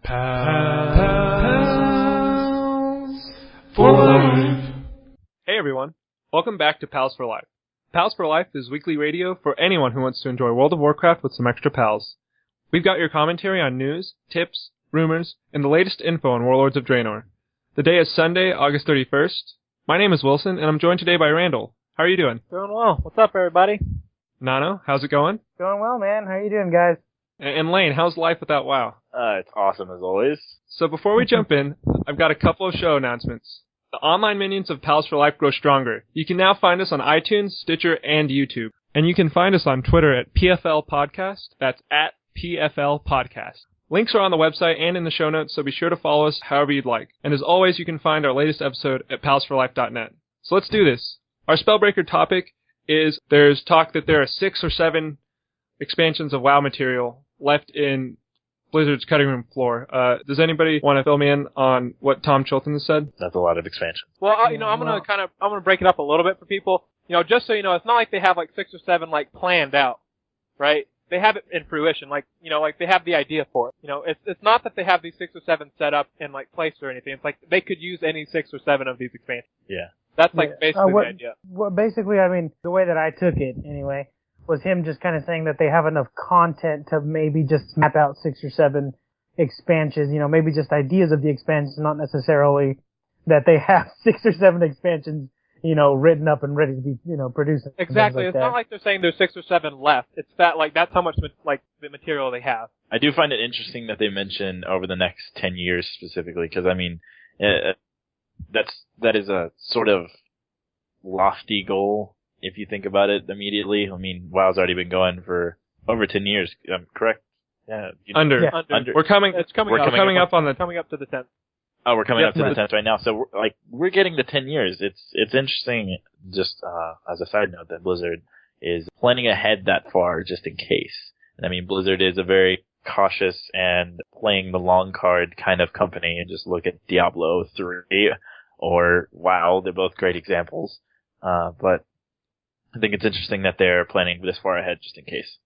Pals for Life. Hey everyone, welcome back to Pals for Life. Pals for Life is weekly radio for anyone who wants to enjoy World of Warcraft with some extra pals. We've got your commentary on news, tips, rumors, and the latest info on Warlords of Draenor. The day is Sunday, August 31st. My name is Wilson, and I'm joined today by Randall. How are you doing? Doing well. What's up, everybody? Nano, how's it going? Going well, man. How you doing, guys? And Lane, how's life without WoW? It's awesome as always. So before we jump in, I've got a couple of show announcements. The online minions of Pals for Life grow stronger. You can now find us on iTunes, Stitcher, and YouTube. And you can find us on Twitter at PFL Podcast. That's at PFL Podcast. Links are on the website and in the show notes, so be sure to follow us however you'd like. And as always, you can find our latest episode at palsforlife.net. So let's do this. Our Spellbreaker topic is there's talk that there are 6 or 7 expansions of WoW material left in Blizzard's cutting room floor. Does anybody want to fill me in on what Tom Chilton has said? That's a lot of expansion. Well, I'm gonna break it up a little bit for people. Just so you know, it's not like they have like 6 or 7 like planned out, right? They have it in fruition, like they have the idea for it. It's not that they have these 6 or 7 set up in like place or anything. It's like they could use any 6 or 7 of these expansions. Yeah. That's basically the idea. Well, basically, I mean, the way that I took it, anyway, was him just kind of saying that they have enough content to maybe just map out 6 or 7 expansions, maybe just ideas of the expansions, not necessarily that they have 6 or 7 expansions, written up and ready to be, produced. Exactly. Like it's that. not like they're saying there's 6 or 7 left. It's that, that's how much, the material they have. I do find it interesting that they mention over the next 10 years specifically, because, I mean, that is a sort of lofty goal. If you think about it immediately, I mean, WoW's already been going for over 10 years, correct? Yeah. Under. We're coming up to the 10th. Oh, we're coming up to the 10th right now. So, we're getting to 10 years. It's interesting, just as a side note, that Blizzard is planning ahead that far just in case. I mean, Blizzard is a very cautious and playing the long card kind of company, and just look at Diablo 3 or WoW. They're both great examples. But I think it's interesting that they're planning this far ahead just in case.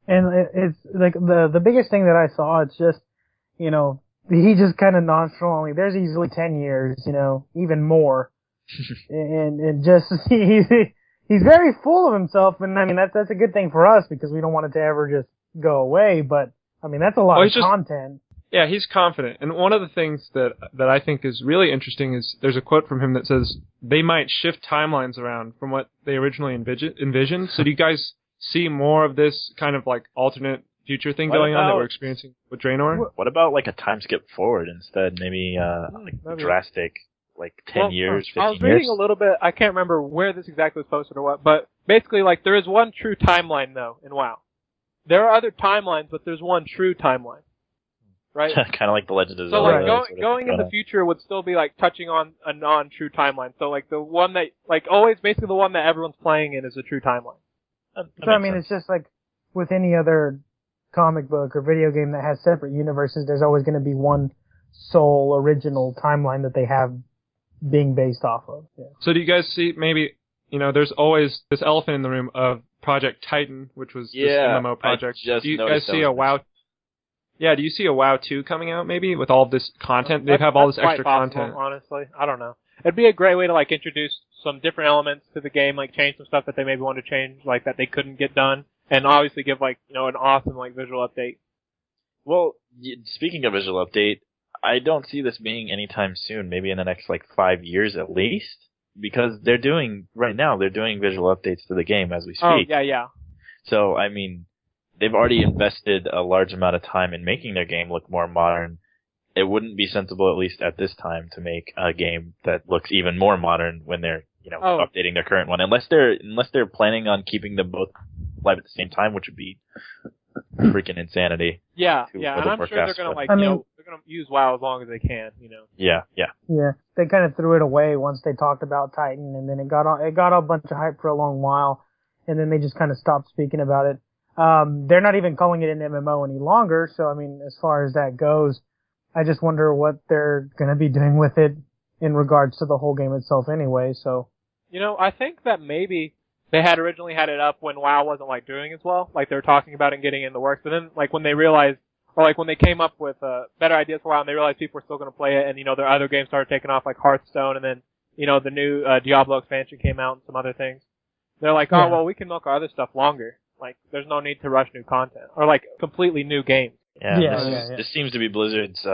And it's like the biggest thing that I saw, it's just, he just kind of nonchalantly, there's easily 10 years, even more. and just, he's very full of himself, and I mean, that's a good thing for us because we don't want it to ever just go away, but I mean, that's a lot of content. Yeah, he's confident. And one of the things that I think is really interesting is there's a quote from him that says they might shift timelines around from what they originally envisioned. So do you guys see more of this kind of like alternate future thing going on that we're experiencing with Draenor? What about like a time skip forward instead? Maybe drastic, 10 years, 15 years? I was reading a little bit. I can't remember where this exactly was posted or what, but basically there is one true timeline though in WoW. There are other timelines, but there's one true timeline. Right? Kind of like the Legend of So Zelda. going in the future would still be touching on a non-true timeline. So the one that, always basically the one that everyone's playing in is a true timeline. So I mean, it's just like with any other comic book or video game that has separate universes, there's always going to be one sole original timeline that they have being based off of. Yeah. So do you guys see maybe, there's always this elephant in the room of Project Titan, which was this MMO project. Do you guys see a WoW? Yeah, do you see a WoW 2 coming out, maybe, with all this content? They have all this extra content. Honestly, I don't know. It'd be a great way to, introduce some different elements to the game, change some stuff that they maybe want to change, that they couldn't get done, and obviously give, an awesome, visual update. Well, speaking of visual update, I don't see this being anytime soon, maybe in the next, 5 years at least, because they're doing visual updates to the game as we speak. Oh, yeah. So, I mean, they've already invested a large amount of time in making their game look more modern. It wouldn't be sensible, at least at this time, to make a game that looks even more modern when they're, updating their current one. Unless they're planning on keeping them both live at the same time, which would be freaking insanity. Yeah. And I'm sure they're gonna they're gonna use WoW as long as they can. Yeah. Yeah, they kind of threw it away once they talked about Titan, and then it got a bunch of hype for a long while, and then they just kind of stopped speaking about it. They're not even calling it an MMO any longer, so I mean, as far as that goes, I just wonder what they're gonna be doing with it in regards to the whole game itself anyway, so. I think that maybe they had originally had it up when WoW wasn't, doing as well. They were talking about it and getting it in the works, but then, when they realized, Or like when they came up with better ideas for WoW and they realized people were still going to play it, and their other games started taking off, like Hearthstone, and then the new Diablo expansion came out and some other things. They're like, oh well, we can milk our other stuff longer. Like, there's no need to rush new content or like completely new games. This seems to be Blizzard's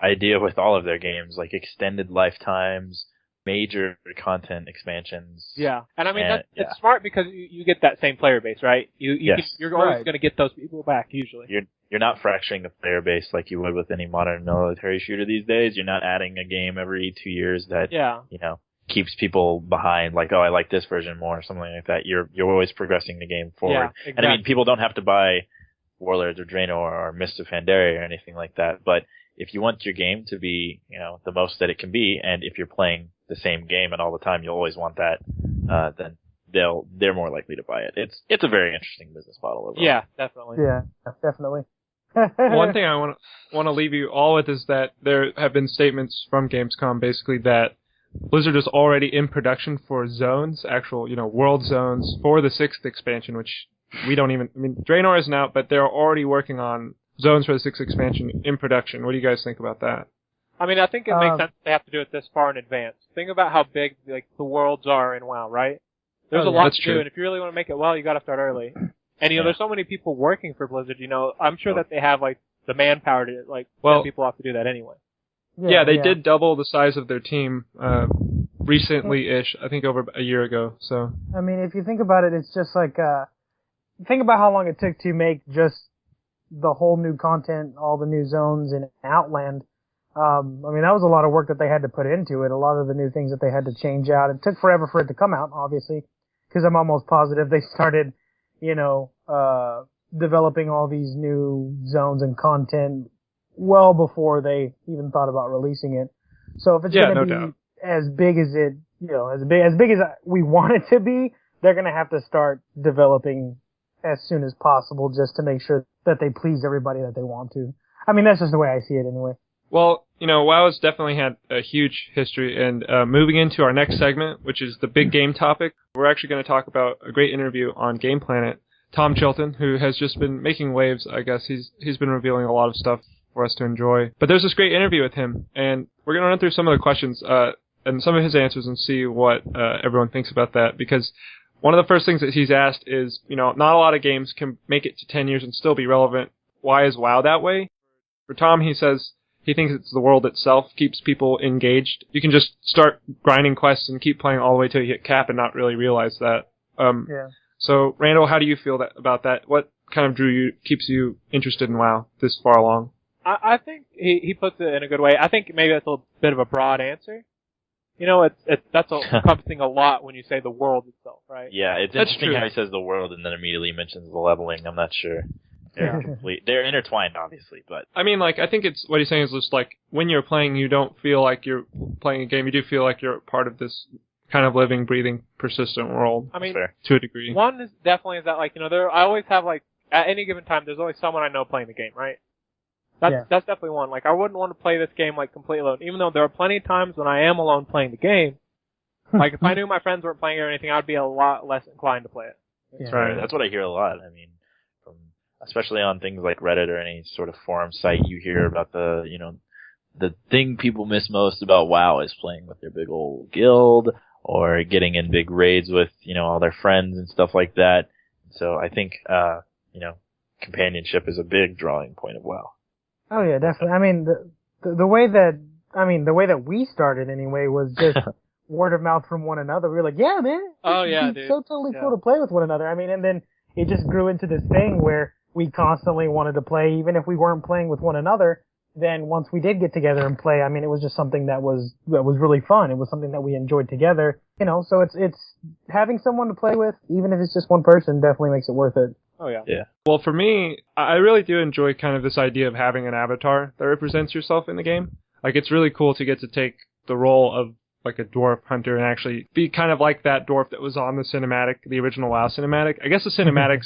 idea with all of their games, like extended lifetimes, major content expansions. Yeah, and I mean it's smart because you get that same player base, right? You're always going to get those people back usually. You're not fracturing the player base like you would with any modern military shooter these days. You're not adding a game every 2 years that keeps people behind. Like, oh, I like this version more, or something like that. You're always progressing the game forward. Yeah, exactly. And I mean, people don't have to buy Warlords or Draenor or Mist of Pandaria or anything like that. But if you want your game to be, the most that it can be, and if you're playing the same game and all the time, you'll always want that, then they're more likely to buy it. It's a very interesting business model overall. Yeah, definitely. Yeah, definitely. One thing I want to leave you all with is that there have been statements from Gamescom basically that Blizzard is already in production for zones, actual, world zones for the 6th expansion, which we don't even, Draenor isn't out, but they're already working on zones for the 6th expansion in production. What do you guys think about that? I mean, I think it makes sense they have to do it this far in advance. Think about how big, the worlds are in WoW, right? There's a lot to do, and if you really want to make it well, you gotta start early. And, there's so many people working for Blizzard, I'm sure that they have, the manpower to, send people off to do that anyway. Yeah, they did double the size of their team, recently-ish, I think over a year ago, so. I mean, if you think about it, it's just think about how long it took to make just the whole new content, all the new zones in Outland. That was a lot of work that they had to put into it, a lot of the new things that they had to change out. It took forever for it to come out, obviously, because I'm almost positive they started, developing all these new zones and content well before they even thought about releasing it. So if it's going to be as big as it, as big as we want it to be, they're going to have to start developing as soon as possible just to make sure that they please everybody that they want to. I mean, that's just the way I see it anyway. Well, WoW has definitely had a huge history, and moving into our next segment, which is the big game topic, we're actually going to talk about a great interview on Game Planet. Tom Chilton, who has just been making waves, I guess. He's been revealing a lot of stuff for us to enjoy. But there's this great interview with him, and we're going to run through some of the questions and some of his answers and see what everyone thinks about that, because one of the first things that he's asked is, not a lot of games can make it to 10 years and still be relevant. Why is WoW that way? For Tom, he says he thinks it's the world itself keeps people engaged. You can just start grinding quests and keep playing all the way till you hit cap and not really realize that. So, Randall, how do you feel about that? What kind of keeps you interested in WoW this far along? I think he puts it in a good way. I think maybe that's a bit of a broad answer. That's encompassing a lot when you say the world itself, right? Yeah, it's interesting how he says the world and then immediately mentions the leveling. I'm not sure. They're intertwined, obviously, but. I think what he's saying is just when you're playing, you don't feel like you're playing a game. You do feel like you're part of this kind of living, breathing, persistent world. To a degree. One is definitely that, I always have, at any given time, there's always someone I know playing the game, right? That's definitely one. I wouldn't want to play this game, completely alone. Even though there are plenty of times when I am alone playing the game. If I knew my friends weren't playing it or anything, I'd be a lot less inclined to play it. That's right. That's what I hear a lot. Especially on things like Reddit or any sort of forum site, you hear about the thing people miss most about WoW is playing with their big old guild or getting in big raids with, all their friends and stuff like that. So I think, companionship is a big drawing point of WoW. Oh yeah, definitely. The way that we started anyway was just word of mouth from one another. We were like, yeah, man. Oh yeah, dude. So totally cool to play with one another. And then it just grew into this thing where we constantly wanted to play, even if we weren't playing with one another. Then once we did get together and play, it was just something that was really fun. It was something that we enjoyed together. So it's having someone to play with, even if it's just one person, definitely makes it worth it. Oh yeah. Yeah. Well, for me, I really do enjoy kind of this idea of having an avatar that represents yourself in the game. It's really cool to get to take the role of a dwarf hunter and actually be kind of like that dwarf that was on the original WoW cinematic. I guess the cinematics,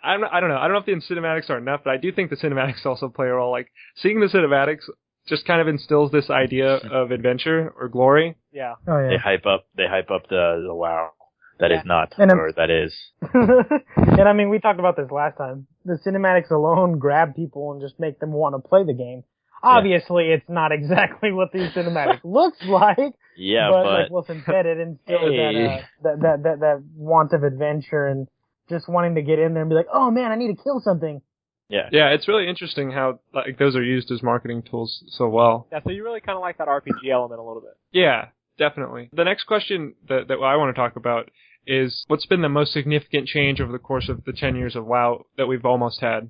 I don't know. I don't know if the cinematics are enough, but I do think the cinematics also play a role. Seeing the cinematics just kind of instills this idea of adventure or glory. Yeah. Oh yeah. They hype up the WoW. That is not, or that is. And we talked about this last time. the cinematics alone grab people and just make them want to play the game. Obviously, it's not exactly what the cinematic looks like. Yeah, but like what's embedded in hey. that want of adventure and just wanting to get in there and be like, oh man, I need to kill something. Yeah. Yeah, it's really interesting how like those are used as marketing tools so well. Yeah, so you really kind of like that RPG element a little bit. Yeah, definitely. The next question that I want to talk about is what's been the most significant change over the course of the 10 years of WoW that we've almost had.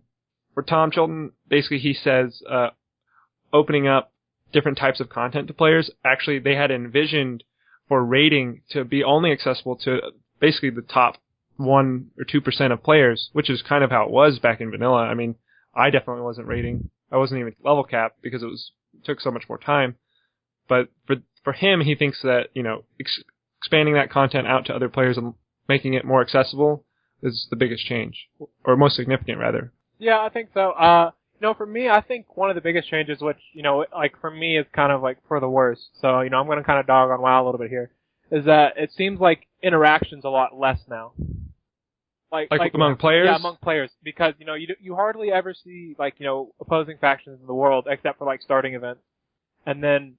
For Tom Chilton, basically he says opening up different types of content to players. Actually, they had envisioned for raiding to be only accessible to basically the top 1 or 2% of players, which is kind of how it was back in vanilla. I mean, I definitely wasn't raiding. I wasn't even level capped because it took so much more time. But for him, he thinks that, you know, expanding that content out to other players and making it more accessible is the biggest change, or most significant rather. Yeah, I think so. For me, I think one of the biggest changes, which, like for me is kind of like for the worst. So, I'm going to kind of dog on WoW a little bit here, is that it seems like interaction's a lot less now. Like among players? Yeah, among players. Because, you hardly ever see, opposing factions in the world except for, starting events. And then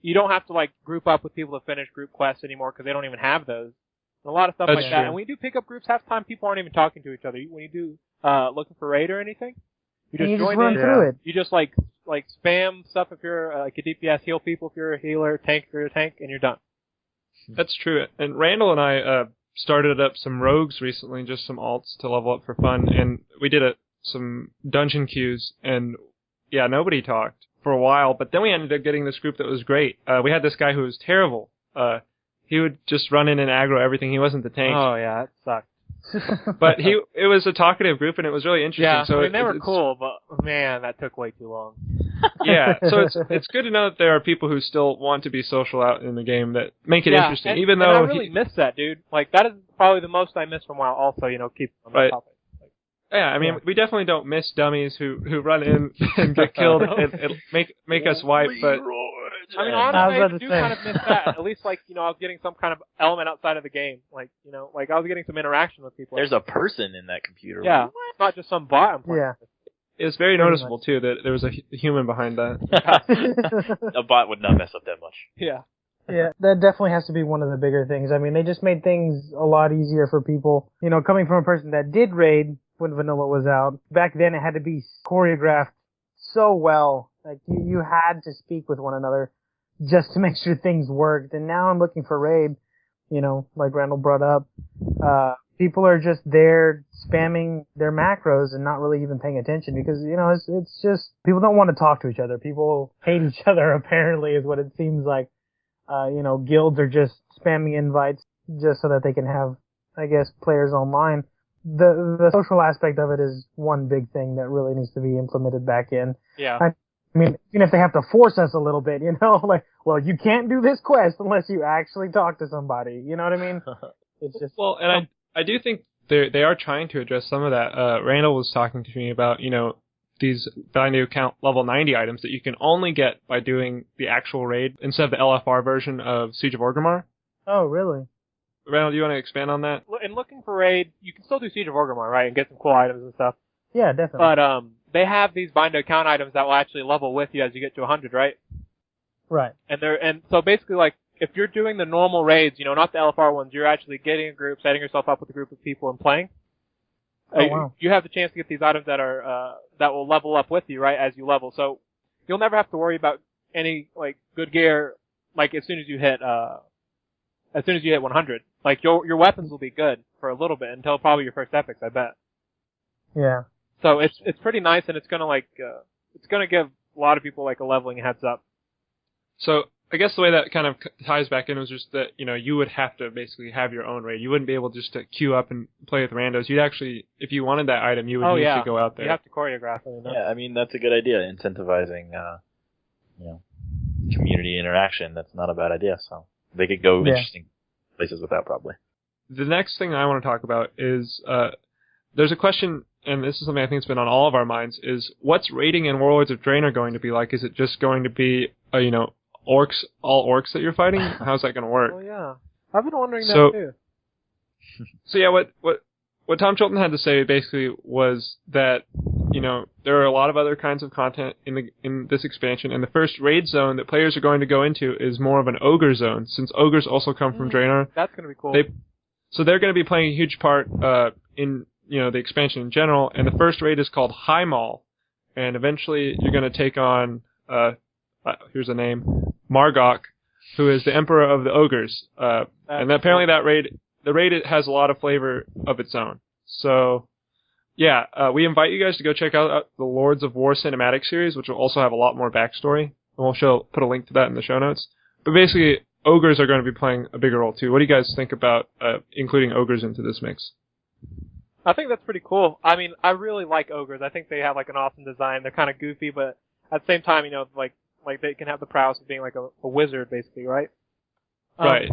you don't have to, group up with people to finish group quests anymore because they don't even have those. And a lot of stuff That's like true. that. And when you do pick up groups, half the time people aren't even talking to each other. When you do looking for raid or anything, you just join run in. through it. You just, spam stuff if you're a DPS, heal people if you're a healer, tank if you're a tank, and you're done. That's true. And Randall and I started up some rogues recently, just some alts to level up for fun, and we did some dungeon queues, and yeah, nobody talked for a while, but then we ended up getting this group that was great. We had this guy who was terrible. He would just run in and aggro everything. He wasn't the tank. Oh yeah, that sucked. But it was a talkative group, and it was really interesting. Yeah, so they were cool, but man, that took way too long. Yeah, so it's good to know that there are people who still want to be social out in the game that make it interesting, and, even and though I really miss that, dude. That is probably the most I miss from WoW. Also, keep on the topic. Yeah, I mean, we definitely don't miss dummies who run in and get killed and make us wipe, but I mean, honestly, I do kind of miss that. At least, I was getting some kind of element outside of the game. I was getting some interaction with people. There's a person in that computer. Yeah, it's not just some bot I'm playing. Yeah. It was very noticeable, too, that there was a human behind that. A bot would not mess up that much. Yeah. Yeah, that definitely has to be one of the bigger things. I mean, they just made things a lot easier for people. Coming from a person that did raid when vanilla was out, back then it had to be choreographed so well. You had to speak with one another just to make sure things worked. And now I'm looking for raid, like Randall brought up. People are just there spamming their macros and not really even paying attention because, it's just, people don't want to talk to each other. People hate each other, apparently, is what it seems like. Guilds are just spamming invites just so that they can have, I guess, players online. The social aspect of it is one big thing that really needs to be implemented back in. Yeah. I mean, even if they have to force us a little bit, well, you can't do this quest unless you actually talk to somebody. You know what I mean? It's just... Well, and I do think they are trying to address some of that. Randall was talking to me about, these value account level 90 items that you can only get by doing the actual raid instead of the LFR version of Siege of Orgrimmar. Oh, really? Randall, do you want to expand on that? In looking for raid, you can still do Siege of Orgrimmar, right, and get some cool items and stuff. Yeah, definitely. But they have these bind to account items that will actually level with you as you get to 100, right? Right. And so basically, if you're doing the normal raids, not the LFR ones, you're actually getting a group, setting yourself up with a group of people and playing. Oh, wow. You have the chance to get these items that are that will level up with you, right, as you level. So you'll never have to worry about any good gear as soon as you hit 100. Your weapons will be good for a little bit until probably your first epics, I bet. Yeah. So it's pretty nice, and it's gonna it's gonna give a lot of people a leveling heads up. So I guess the way that kind of ties back in was just that, you would have to basically have your own raid. You wouldn't be able just to queue up and play with randos. You'd actually, if you wanted that item, you would need to go out there. You have to choreograph it. Yeah, I mean, that's a good idea. Incentivizing, community interaction. That's not a bad idea. So they could go interesting places with that, probably. The next thing I want to talk about is, there's a question, and this is something I think has been on all of our minds, is what's raiding in Warlords of Draenor going to be like? Is it just going to be, all orcs that you're fighting? How's that going to work? Oh yeah, I've been wondering that too. So yeah, what what Tom Chilton had to say basically was that, there are a lot of other kinds of content in this expansion, and the first raid zone that players are going to go into is more of an ogre zone, since ogres also come from Draenor. That's going to be cool. So they're going to be playing a huge part in the expansion in general, and the first raid is called High Mall, and eventually you're going to take on, here's a name, Margok, who is the Emperor of the Ogres, and apparently the raid has a lot of flavor of its own. So, yeah, we invite you guys to go check out the Lords of War cinematic series, which will also have a lot more backstory. And we'll put a link to that in the show notes. But basically, ogres are going to be playing a bigger role too. What do you guys think about including ogres into this mix? I think that's pretty cool. I mean, I really like ogres. I think they have like an awesome design. They're kind of goofy, but at the same time, like they can have the prowess of being like a wizard, basically, right? Right.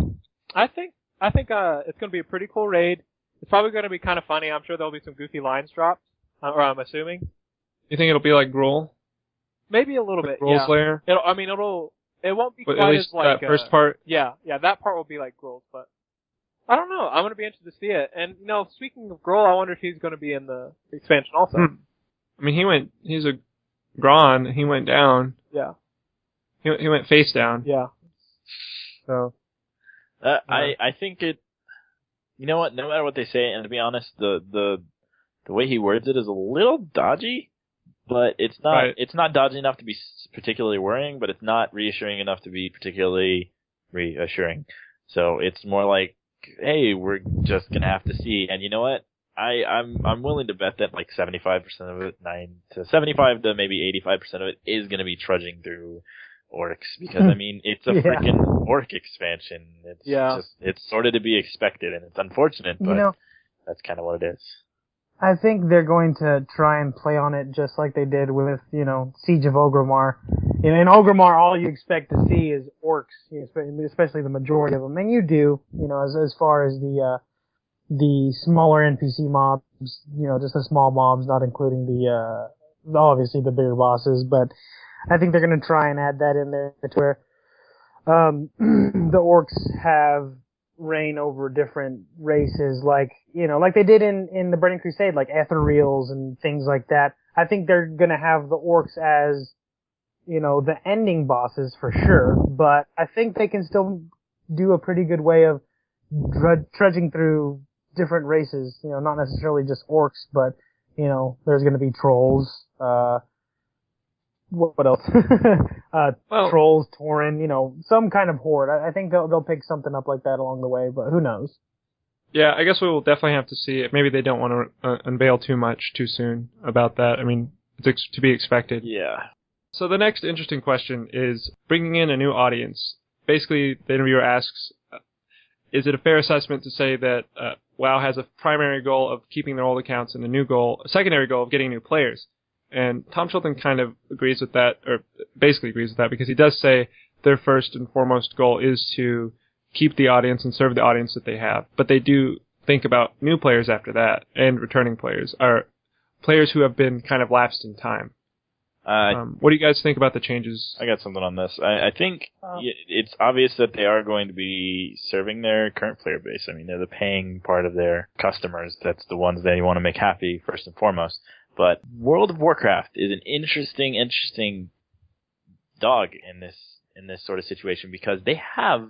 I think it's going to be a pretty cool raid. It's probably going to be kind of funny. I'm sure there'll be some goofy lines dropped, or I'm assuming. You think it'll be like Gruul? Maybe a little bit, Gruul's yeah. Lair? It won't be But quite at least as like that first part? Yeah, that part will be like Gruul's, but I don't know. I'm going to be interested to see it. And speaking of Gruul, I wonder if he's going to be in the expansion also. I mean, he's a Gron. He went down. Yeah. He went face down. Yeah. So. I think it. You know what? No matter what they say, and to be honest, the way he words it is a little dodgy, but it's not. Right. It's not dodgy enough to be particularly worrying, but it's not reassuring enough to be particularly reassuring. So it's more like, hey, we're just gonna have to see. And you know what? I'm willing to bet that like 75% of it, 75 to maybe 85% of it is gonna be trudging through orcs, because I mean it's a freaking orc expansion. It's sort of to be expected, and it's unfortunate, but that's kind of what it is. I think they're going to try and play on it just like they did with Siege of Orgrimmar. In Orgrimmar, all you expect to see is orcs, especially the majority of them, and you do, as far as the smaller NPC mobs, just the small mobs, not including the obviously the bigger bosses, but I think they're going to try and add that in there to where the orcs have reign over different races, like they did in the Burning Crusade, like ethereals and things like that. I think they're going to have the orcs as the ending bosses for sure, but I think they can still do a pretty good way of trudging through different races. Not necessarily just orcs, but there's going to be trolls. What else? Trolls, Tauren, some kind of horde. I think they'll pick something up like that along the way, but who knows? Yeah, I guess we will definitely have to see it. Maybe they don't want to unveil too much too soon about that. I mean, it's to be expected. Yeah. So the next interesting question is bringing in a new audience. Basically, the interviewer asks, is it a fair assessment to say that WoW has a primary goal of keeping their old accounts and a secondary goal of getting new players? And Tom Chilton kind of agrees with that, or basically agrees with that, because he does say their first and foremost goal is to keep the audience and serve the audience that they have. But they do think about new players after that, and returning players, or players who have been kind of lapsed in time. What do you guys think about the changes? I got something on this. I think it's obvious that they are going to be serving their current player base. I mean, they're the paying part of their customers. That's the ones they want to make happy first and foremost. But World of Warcraft is an interesting dog in this sort of situation, because they have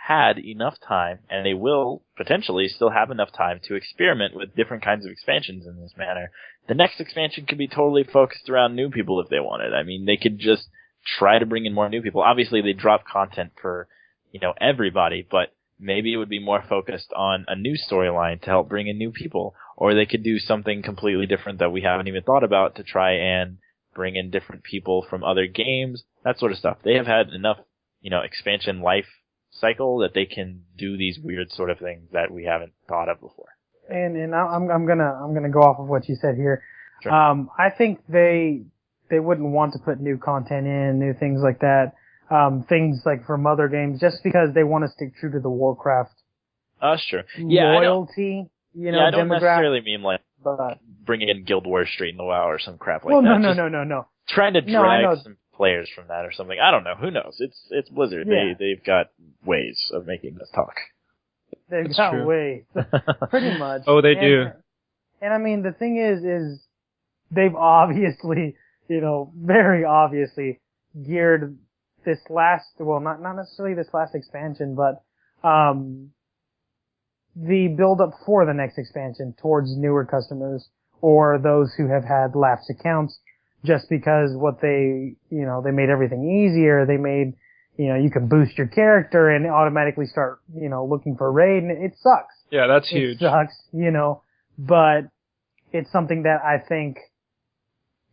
had enough time, and they will potentially still have enough time to experiment with different kinds of expansions in this manner. The next expansion could be totally focused around new people if they wanted. I mean, they could just try to bring in more new people. Obviously, they drop content for, everybody, but maybe it would be more focused on a new storyline to help bring in new people. Or they could do something completely different that we haven't even thought about to try and bring in different people from other games, that sort of stuff. They have had enough, expansion life cycle that they can do these weird sort of things that we haven't thought of before. And I'm gonna go off of what you said here. Sure. I think they wouldn't want to put new content in, new things like that. Things like from other games, just because they want to stick true to the Warcraft Sure. Yeah, loyalty. I don't necessarily mean like but bringing in Guild Wars Street in the WoW or some crap like well, that. No. Trying to drag some players from that or something. I don't know. Who knows? It's Blizzard. Yeah. They've got ways of making us talk. They've got ways, pretty much. Oh, they do. And I mean, the thing is they've obviously, very obviously geared this last, well, not necessarily this last expansion, but, the build up for the next expansion towards newer customers or those who have had lapsed accounts just because they made everything easier. They made, you can boost your character and automatically start, looking for a raid, and it sucks. Yeah, that's huge. It sucks, but it's something that I think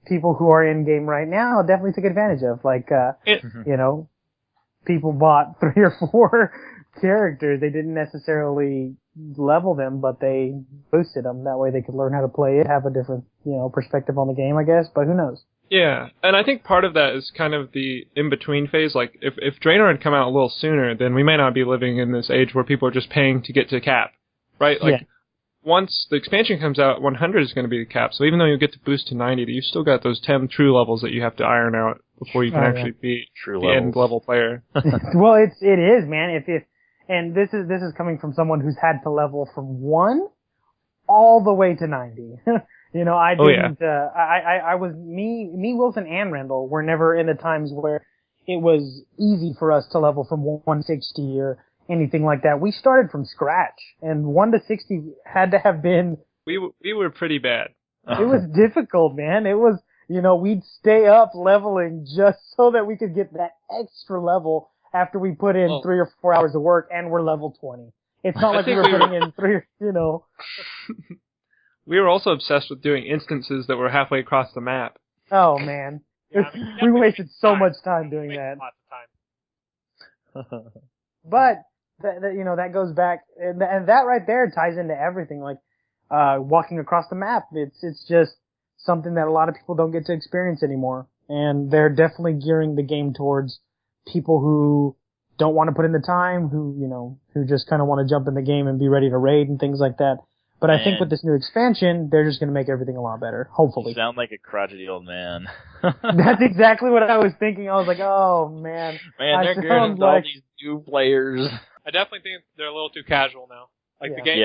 people who are in game right now definitely took advantage of. Like, people bought 3 or 4 characters. They didn't necessarily level them, but they boosted them. That way they could learn how to play it, have a different, perspective on the game, I guess, but who knows? Yeah, and I think part of that is kind of the in-between phase. Like, if Draenor had come out a little sooner, then we might not be living in this age where people are just paying to get to cap, right? Like, once the expansion comes out, 100 is going to be the cap, so even though you get to boost to 90, you still got those 10 true levels that you have to iron out before you can actually be the end-level player. Well, it is, man. And this is coming from someone who's had to level from 1 all the way to 90. I didn't, I was, me, Wilson, and Randall were never in the times where it was easy for us to level from 160 or anything like that. We started from scratch, and 1 to 60 had to have been... We were pretty bad. It was difficult, man. It was, we'd stay up leveling just so that we could get that extra level after we put in 3 or 4 hours of work, and we're level 20. It's not like we were putting in 3, We were also obsessed with doing instances that were halfway across the map. Oh, man. Yeah, we wasted so much time doing that. Lots of time. But, that goes back, and that right there ties into everything, like, walking across the map. It's just something that a lot of people don't get to experience anymore. And they're definitely gearing the game towards people who don't want to put in the time, who just kind of want to jump in the game and be ready to raid and things like that. But I think with this new expansion, they're just going to make everything a lot better, hopefully. You sound like a crotchety old man. That's exactly what I was thinking. I was like, oh, man. Man, they're getting all these new players. I definitely think they're a little too casual now. Like, the game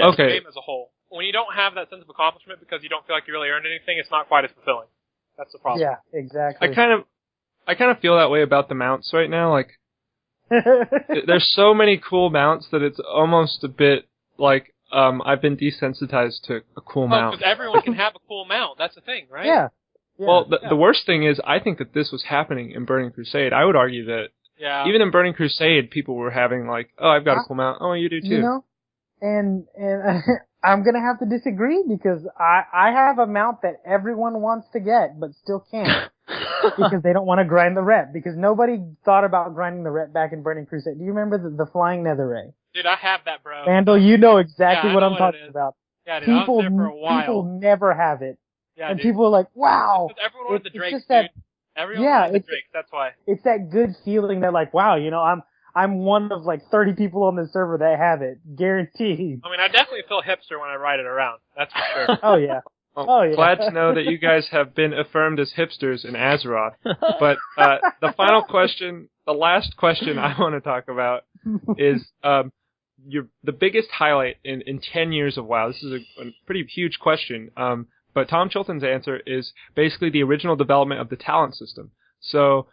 as a whole. When you don't have that sense of accomplishment because you don't feel like you really earned anything, it's not quite as fulfilling. That's the problem. Yeah, exactly. I kind of feel that way about the mounts right now. Like, there's so many cool mounts that it's almost a bit like, I've been desensitized to a cool mount. Because everyone can have a cool mount. That's the thing, right? Yeah. Well, the worst thing is, I think that this was happening in Burning Crusade. I would argue that even in Burning Crusade, people were having like, oh, I've got a cool mount. Oh, you do too. And I'm gonna have to disagree because I have a mount that everyone wants to get, but still can't. Because they don't want to grind the rep. Because nobody thought about grinding the rep back in Burning Crusade. Do you remember the Flying Nether Ray? Dude, I have that, bro. Randall, you know exactly what I'm talking about. Yeah, dude, I was there for a while. People never have it. Yeah, and people are like, wow. Because everyone wanted the Drakes, dude. Everyone wanted the Drakes, that's why. It's that good feeling that like, wow, I'm one of like 30 people on the server that have it. Guaranteed. I mean, I definitely feel hipster when I ride it around. That's for sure. Oh, yeah. Well, glad to know that you guys have been affirmed as hipsters in Azeroth. But the final question, the last question I want to talk about is the biggest highlight in 10 years of WoW. This is a pretty huge question. But Tom Chilton's answer is basically the original development of the talent system. So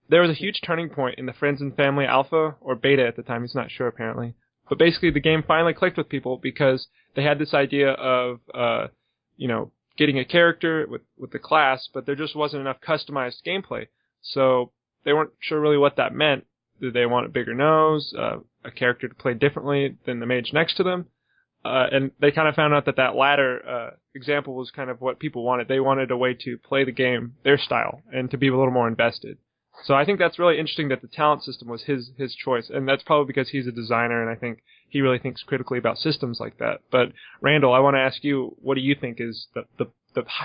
there was a huge turning point in the Friends and Family Alpha, or Beta at the time, he's not sure apparently. But basically the game finally clicked with people because they had this idea of, getting a character with the class, but there just wasn't enough customized gameplay. So they weren't sure really what that meant. Did they want a bigger nose, a character to play differently than the mage next to them? And they kind of found out that latter example was kind of what people wanted. They wanted a way to play the game their style and to be a little more invested. So I think that's really interesting that the talent system was his choice, and that's probably because he's a designer, and I think he really thinks critically about systems like that. But Randall, I want to ask you, what do you think is the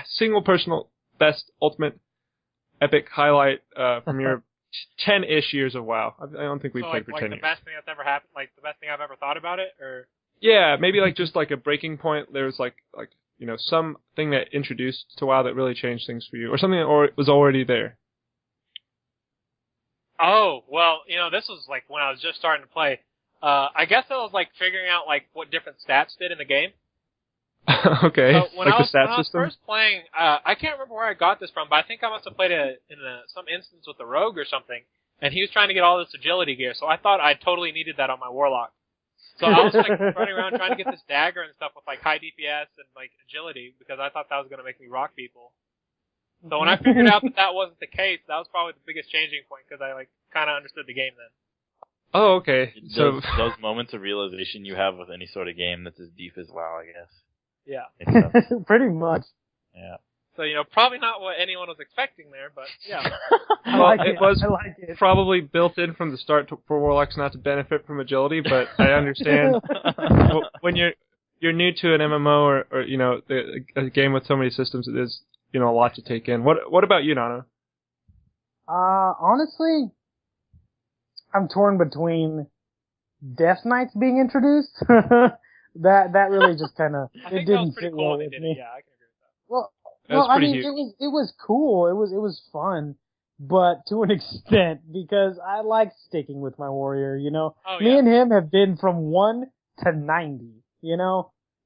single personal best, ultimate, epic highlight from your 10-ish years of WoW? I don't think we've played for 10 years. Like the best thing that's ever happened, like the best thing I've ever thought about it, or? Yeah, maybe like just like a breaking point. There was like something that introduced to WoW that really changed things for you, or something that was already there. Oh, well, this was like when I was just starting to play. I guess I was like figuring out like what different stats did in the game. Okay. So when like I the stat was system? first playing, I can't remember where I got this from, but I think I must have played some instance with the rogue or something, and he was trying to get all this agility gear, so I thought I totally needed that on my warlock. So I was like running around trying to get this dagger and stuff with like high DPS and like agility because I thought that was going to make me rock people. So when I figured out that wasn't the case, that was probably the biggest changing point because I like kind of understood the game then. Oh, okay. So those moments of realization you have with any sort of game that's as deep as WoW, I guess. Yeah. Pretty much. Yeah. So, probably not what anyone was expecting there, but yeah. it was probably built in from the start for Warlocks not to benefit from agility, but I understand when you're new to an MMO or a game with so many systems, it is, a lot to take in. What about you, Nano? Honestly, I'm torn between Death Knights being introduced. that really just kind of it didn't fit well with me. Yeah, I can agree with that. Well, I mean, it was cool. It was fun, but to an extent because I like sticking with my warrior. Me and him have been from 1 to 90.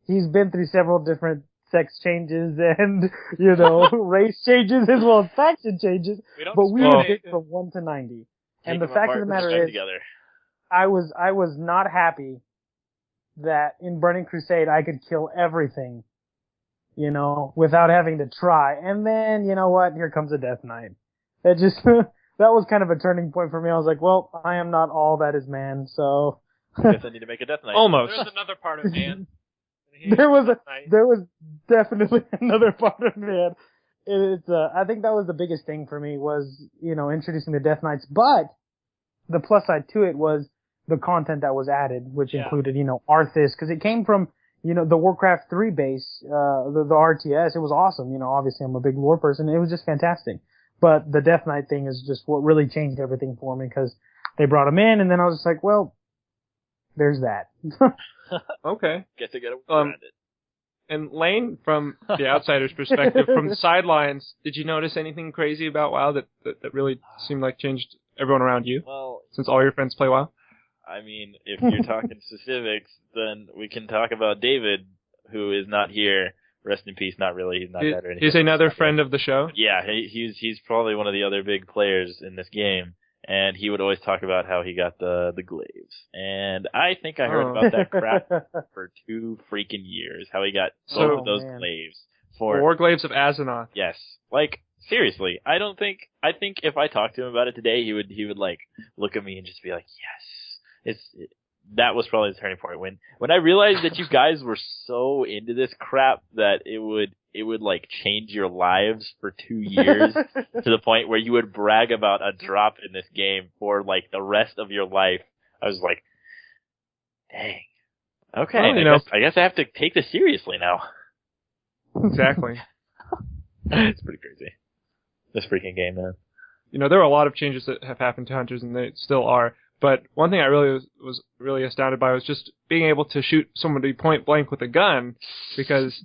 He's been through several different sex changes and race changes as well as faction changes. But we have been from 1 to 90. And the fact of the matter is, I was not happy that in Burning Crusade I could kill everything. Without having to try. And then, you know what? Here comes a Death Knight. That was kind of a turning point for me. I was like, well, I am not all that is man, so. I guess I need to make a Death Knight. Almost. There's another part of man. There was definitely another part of man. I think that was the biggest thing for me was, introducing the Death Knights. But the plus side to it was the content that was added, which included, Arthas, because it came from, the Warcraft 3 base, the RTS, it was awesome. Obviously I'm a big lore person. It was just fantastic. But the Death Knight thing is just what really changed everything for me because they brought him in and then I was just like, well, there's that. Okay. Get to get around it. And Lane, from the outsider's perspective, from the sidelines, did you notice anything crazy about WoW that really seemed like changed everyone around you? Well, since all your friends play WoW? I mean, if you're talking specifics, then we can talk about David, who is not here. Rest in peace. Not really. He's not dead or anything. He's another friend of the show? Yeah, he's probably one of the other big players in this game. And he would always talk about how he got the glaives. And I think I heard about that crap for 2 freaking years. How he got both of those glaives. War Glaives of Azeroth. Yes. Like, seriously, I think if I talked to him about it today, he would like, look at me and just be like, yes. That was probably the turning point. When I realized that you guys were so into this crap that it would like change your lives for 2 years to the point where you would brag about a drop in this game for like the rest of your life. I was like, dang. Okay, well, I guess I have to take this seriously now. Exactly. It's pretty crazy. This freaking game, man. There are a lot of changes that have happened to hunters, and they still are. But one thing I really was really astounded by was just being able to shoot somebody point blank with a gun, because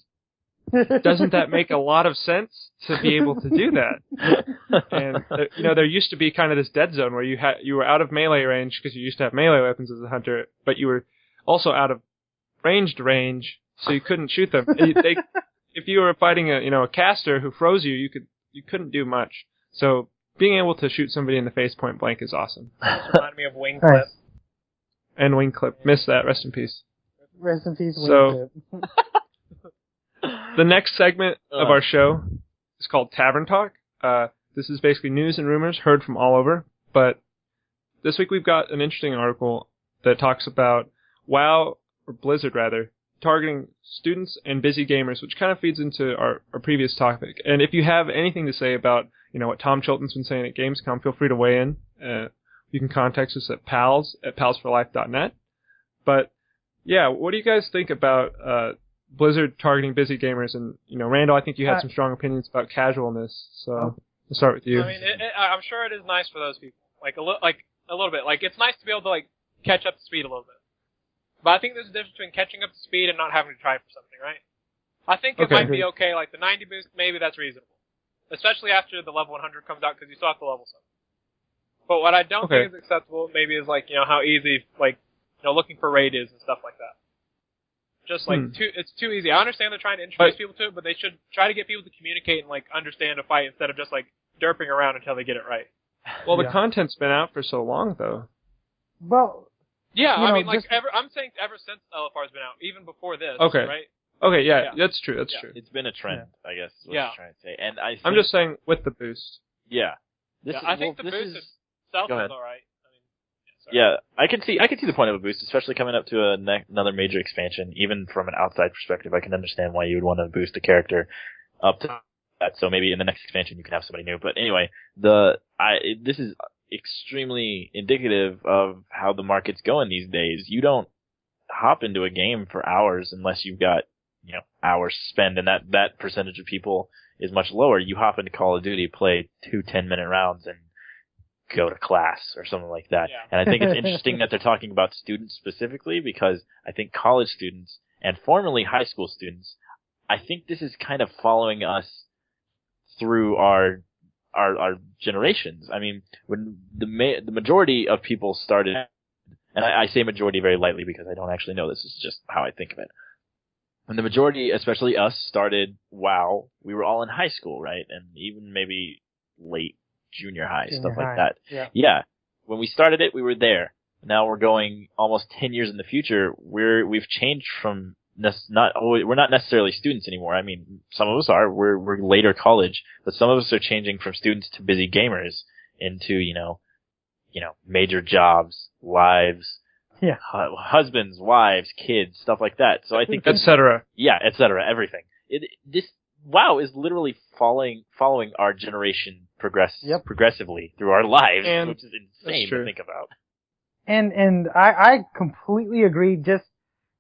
doesn't that make a lot of sense to be able to do that? And there used to be kind of this dead zone where you were out of melee range because you used to have melee weapons as a hunter, but you were also out of ranged range, so you couldn't shoot them. If you were fighting a caster who froze you couldn't do much. So being able to shoot somebody in the face point blank is awesome. Reminded me of Wing Clip. And Wing Clip. Missed that. Rest in peace. Rest in peace, Wing Clip. The next segment of our show is called Tavern Talk. This is basically news and rumors heard from all over. But this week we've got an interesting article that talks about WoW, or Blizzard rather, targeting students and busy gamers, which kind of feeds into our previous topic. And if you have anything to say about what Tom Chilton's been saying at Gamescom, feel free to weigh in. You can contact us at pals@palsforlife.net. But yeah, what do you guys think about Blizzard targeting busy gamers? And Randall, I think you had some strong opinions about casualness. So we'll start with you. I mean, I'm sure it is nice for those people, like a little bit. Like it's nice to be able to catch up to speed a little bit. But I think there's a difference between catching up to speed and not having to try for something, right? I think it might be okay, like the 90 boost, maybe that's reasonable. Especially after the level 100 comes out, because you still have to level something. But what I don't think is acceptable, maybe is how easy, looking for raid is and stuff like that. just like it's too easy. I understand they're trying to introduce people to it, but they should try to get people to communicate and like understand a fight instead of just like derping around until they get it right. Well, the content's been out for so long, though. Well, yeah, I mean, just, I'm saying ever since LFR's been out, even before this, okay. right? Okay, yeah, that's true. That's true. It's been a trend, I guess. Is what I'm trying to say, and I'm just saying with the boost. Yeah, I think the boost itself is all right. Yeah, I can see the point of a boost, especially coming up to another major expansion. Even from an outside perspective, I can understand why you would want to boost a character up to that. So maybe in the next expansion you can have somebody new. But anyway, this is extremely indicative of how the market's going these days. You don't hop into a game for hours unless you've got hours to spend, and that percentage of people is much lower. You hop into Call of Duty, play 2 10-minute rounds, and go to class or something like that. Yeah. And I think it's interesting that they're talking about students specifically, because I think college students and formerly high school students, I think this is kind of following us through our generations. I mean, when the majority of people started, and I say majority very lightly because I don't actually know, this is just how I think of it. When the majority, especially us, started WoW, we were all in high school, right? And even maybe late junior high, stuff like that. Yeah. When we started it, we were there. Now we're going almost 10 years in the future. We've changed from we're not necessarily students anymore. I mean, some of us are. We're later college, but some of us are changing from students to busy gamers into major jobs, lives, husbands, wives, kids, stuff like that. So I think etc. Yeah, etc. Everything. This WoW is literally following our generation progressively through our lives, which is insane to think about. And I completely agree, just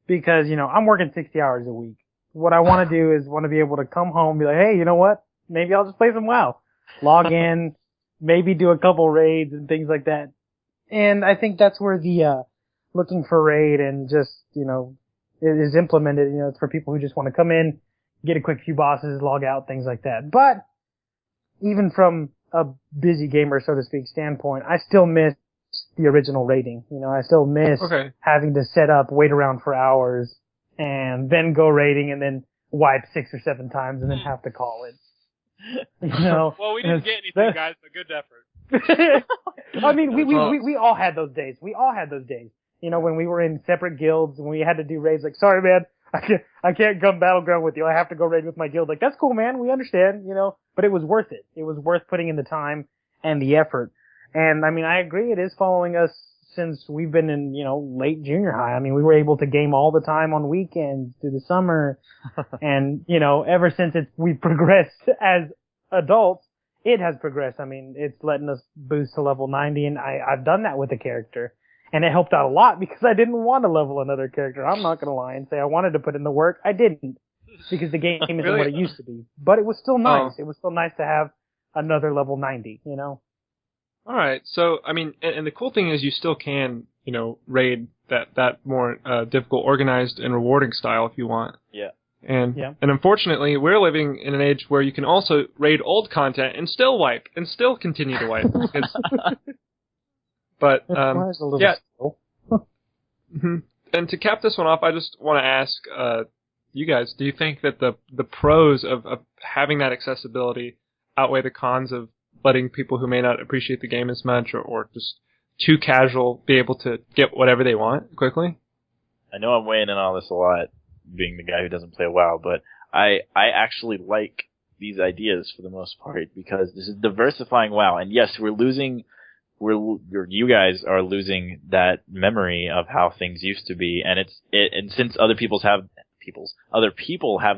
because, I'm working 60 hours a week. What I want to do is want to be able to come home and be like, hey, you know what? Maybe I'll just play some WoW. Log in, maybe do a couple raids and things like that. And I think that's where the looking for raid and just, is implemented. It's for people who just want to come in, get a quick few bosses, log out, things like that. But even from a busy gamer, so to speak, standpoint, I still miss the original raiding. I still miss having to set up, wait around for hours, and then go raiding and then wipe 6 or 7 times and then have to call it. Well, we didn't get anything, guys, but good effort. I mean, we all had those days. We all had those days. When we were in separate guilds and we had to do raids, like, sorry, man, I can't come battleground with you. I have to go raid with my guild. Like, that's cool, man. We understand, but it was worth it. It was worth putting in the time and the effort. And I mean, I agree. It is following us since we've been in, late junior high. I mean, we were able to game all the time on weekends through the summer. And, ever since we've progressed as adults, it has progressed. I mean, it's letting us boost to level 90, and I've done that with a character. And it helped out a lot because I didn't want to level another character. I'm not going to lie and say I wanted to put in the work. I didn't, because the game isn't what it used to be. But it was still nice. It was still nice to have another level 90, All right. So, I mean, and the cool thing is you still can, raid that more difficult, organized, and rewarding style if you want. Yeah. And unfortunately, we're living in an age where you can also raid old content and still wipe and still continue to wipe. But And to cap this one off, I just want to ask you guys: do you think that the pros of having that accessibility outweigh the cons of letting people who may not appreciate the game as much or just too casual be able to get whatever they want quickly? I know I'm weighing in on this a lot, being the guy who doesn't play WoW, but I actually like these ideas for the most part, because this is diversifying WoW. And yes, you guys are losing that memory of how things used to be, and and since other people have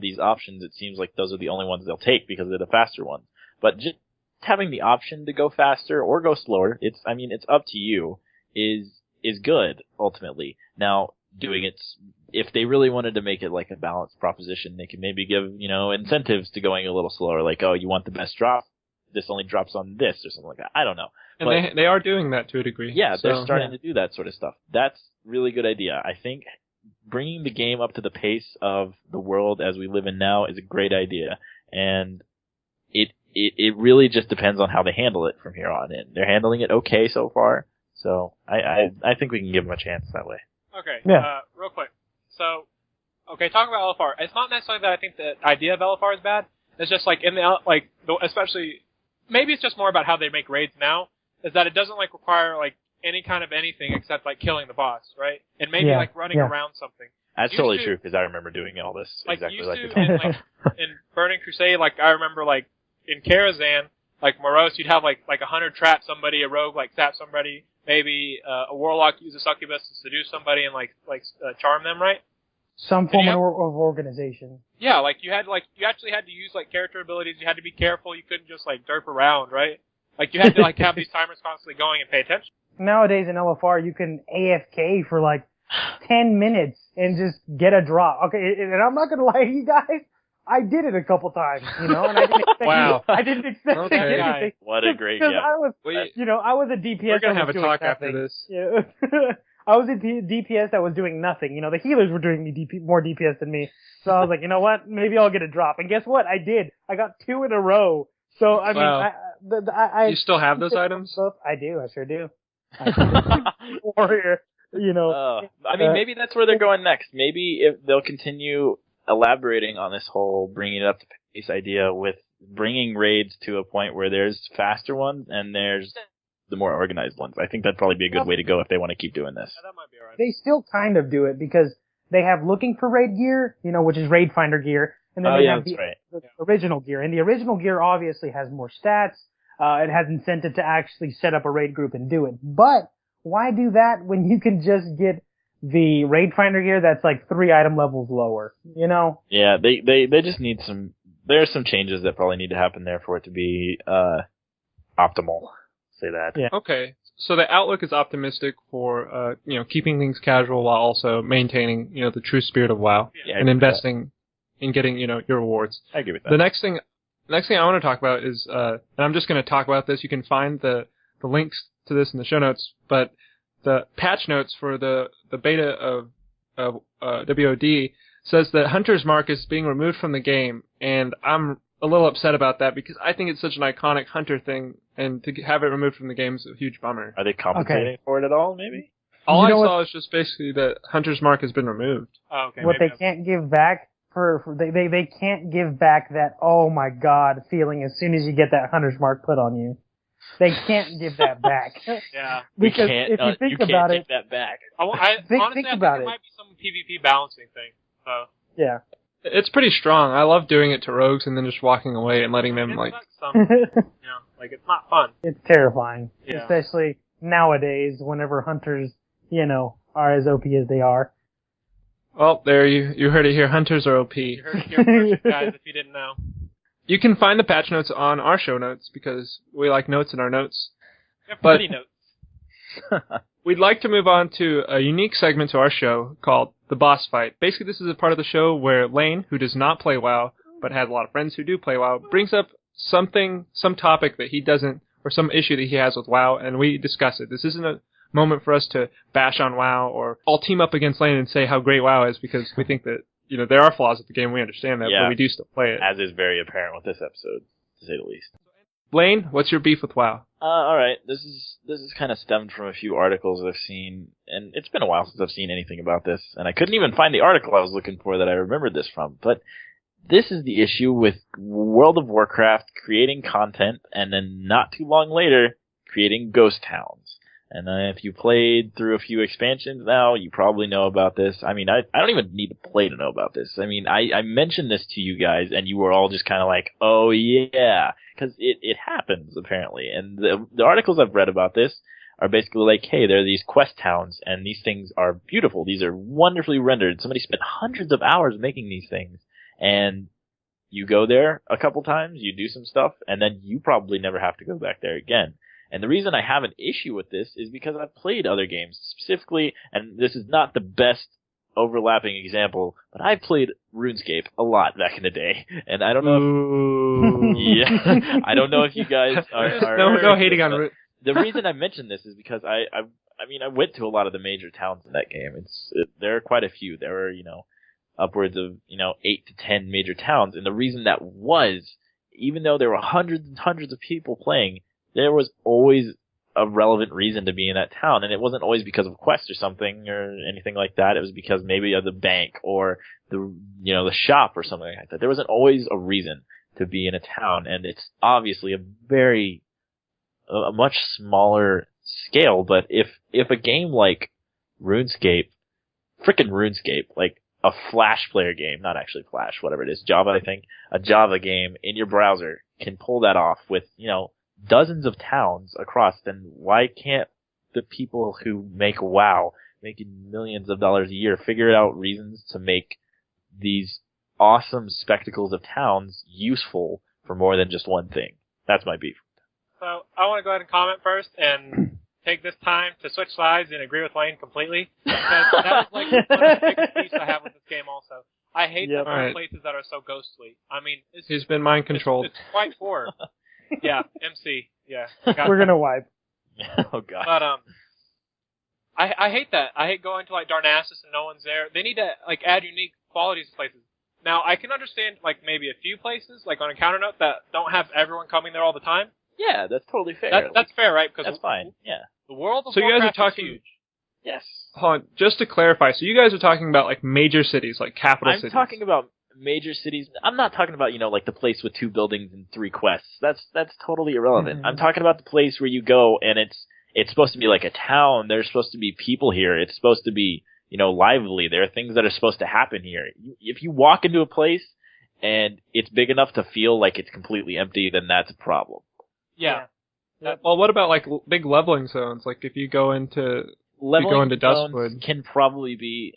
these options, it seems like those are the only ones they'll take because they're the faster ones. But just having the option to go faster or go slower, it's up to you, is good ultimately. Now, doing it, if they really wanted to make it like a balanced proposition, they could maybe give, incentives to going a little slower, like, oh, you want the best drop? This only drops on this or something like that. I don't know. And but, they are doing that to a degree. Yeah, they're starting to do that sort of stuff. That's really good idea. I think bringing the game up to the pace of the world as we live in now is a great idea. And it really just depends on how they handle it from here on in. They're handling it okay so far. So I think we can give them a chance that way. Okay. Yeah. Real quick. So Okay, talking about LFR, it's not necessarily that I think the idea of LFR is bad. It's just like especially maybe it's just more about how they make raids now. Is that it doesn't like require like any kind of anything except like killing the boss, right? And maybe like running around something. That's totally true because I remember doing all this like exactly used like to, this. in Burning Crusade, like I remember like in Karazhan, like Morose, you'd have like 100 trap somebody, a rogue like zap somebody, maybe a warlock use a succubus to seduce somebody and charm them, right? Some form of organization. Yeah, like you actually had to use like character abilities. You had to be careful. You couldn't just like derp around, right? Like you had to like have these timers constantly going and pay attention. Nowadays in LFR, you can AFK for like 10 minutes and just get a drop. Okay, and I'm not gonna lie to you guys, I did it a couple times, and I didn't expect Wow. I didn't expect Okay. to get anything. What a great Because yeah. I was, I was a DPS. We're gonna that have was a doing talk after nothing. this. Yeah. I was a DPS that was doing nothing. The healers were doing more DPS than me. So I was like, you know what? Maybe I'll get a drop. And guess what? I did. I got 2 in a row. So I mean, Wow. I You still have those items? I do. I sure do. Warrior. I mean, maybe that's where they're going next. Maybe if they'll continue elaborating on this whole bringing it up to pace idea with bringing raids to a point where there's faster ones and there's the more organized ones. I think that'd probably be a good way to go if they want to keep doing this. Yeah, that might be alright. They still kind of do it because they have looking for raid gear, which is raid finder gear, and then they have the original gear. And the original gear obviously has more stats. It has incentive to actually set up a raid group and do it. But why do that when you can just get the raid finder gear that's like 3 item levels lower? Yeah, they just need some. There's some changes that probably need to happen there for it to be optimal. Say that. Yeah. Okay, so the outlook is optimistic for keeping things casual while also maintaining the true spirit of WoW and investing in getting your rewards. I agree with that. The next thing I want to talk about is and I'm just going to talk about this. You can find the links to this in the show notes, but the patch notes for the beta of WOD says that Hunter's Mark is being removed from the game, and I'm a little upset about that because I think it's such an iconic Hunter thing, and to have it removed from the game is a huge bummer. Are they compensating for it at all, maybe? All I saw is just basically that Hunter's Mark has been removed. Oh, okay. What they can't give back they can't give back that oh my god feeling as soon as you get that Hunter's Mark put on you. They can't give that back. Yeah. Because if you think about it, take that back. Honestly, I think about it it. might be some PvP balancing thing. So. Yeah. It's pretty strong. I love doing it to rogues and then just walking away and letting them it's not fun. It's terrifying, Yeah. especially nowadays whenever hunters, are as OP as they are. Well, there you heard it here. Hunters are OP. You heard it here first, guys, if you didn't know. You can find the patch notes on our show notes because we like notes in our notes. We have pretty notes. We'd like to move on to a unique segment to our show called The Boss Fight. Basically, this is a part of the show where Lane, who does not play WoW, but has a lot of friends who do play WoW, brings up some topic that he doesn't, or some issue that he has with WoW, and we discuss it. This isn't a moment for us to bash on WoW or all team up against Lane and say how great WoW is because we think that, there are flaws with the game. We understand that, but we do still play it. As is very apparent with this episode, to say the least. Lane, what's your beef with WoW? Alright, this is kind of stemmed from a few articles I've seen, and it's been a while since I've seen anything about this, and I couldn't even find the article I was looking for that I remembered this from, but this is the issue with World of Warcraft creating content, and then not too long later, creating ghost towns. And if you played through a few expansions now, you probably know about this. I mean, I don't even need to play to know about this. I mean, I mentioned this to you guys, and you were all just kind of like, oh yeah, because it happens, apparently. And the articles I've read about this are basically like, hey, there are these quest towns, and these things are beautiful. These are wonderfully rendered. Somebody spent hundreds of hours making these things, and you go there a couple times, you do some stuff, and then you probably never have to go back there again. And the reason I have an issue with this is because I've played other games, specifically, and this is not the best overlapping example, but I've played RuneScape a lot back in the day, and I don't know if, I don't know if you guys are no hating on RuneScape. The reason I mention this is because I went to a lot of the major towns in that game. There are quite a few. There were, upwards of, 8 to 10 major towns, and the reason that was, even though there were hundreds and hundreds of people playing, there was always a relevant reason to be in that town, and it wasn't always because of quests or something or anything like that. It was because maybe of the bank or the shop or something like that. There wasn't always a reason to be in a town, and it's obviously a much smaller scale. But if a game like RuneScape, like a Flash player game, not actually Flash, whatever it is, Java, I think, a Java game in your browser can pull that off with, dozens of towns across, then why can't the people who make WoW, making millions of dollars a year, figure out reasons to make these awesome spectacles of towns useful for more than just one thing? That's my beef. So I want to go ahead and comment first and take this time to switch sides and agree with Lane completely, because that is like one of the biggest beefs I have with this game also. I hate the places that are so ghostly. I mean, he's been mind controlled. It's quite poor. Yeah, MC. Yeah. We're gonna wipe. Oh god. But I hate that. I hate going to like Darnassus and no one's there. They need to like add unique qualities to places. Now I can understand like maybe a few places, like on a counter note, that don't have everyone coming there all the time. Yeah, that's totally fair. That's fair, right? Because that's fine. Yeah. The World of Warcraft you guys are talking. Is huge. Yes. Hold on, just to clarify, so you guys are talking about like major cities, like capital cities. I'm talking about major cities. I'm not talking about, like the place with 2 buildings and 3 quests. That's totally irrelevant. I'm talking about the place where you go and it's supposed to be like a town. There's supposed to be people here. It's supposed to be, lively. There are things that are supposed to happen here. If you walk into a place and it's big enough to feel like it's completely empty, then that's a problem. Yeah. Well, what about like big leveling zones? Like if you go into Dustwood, can probably be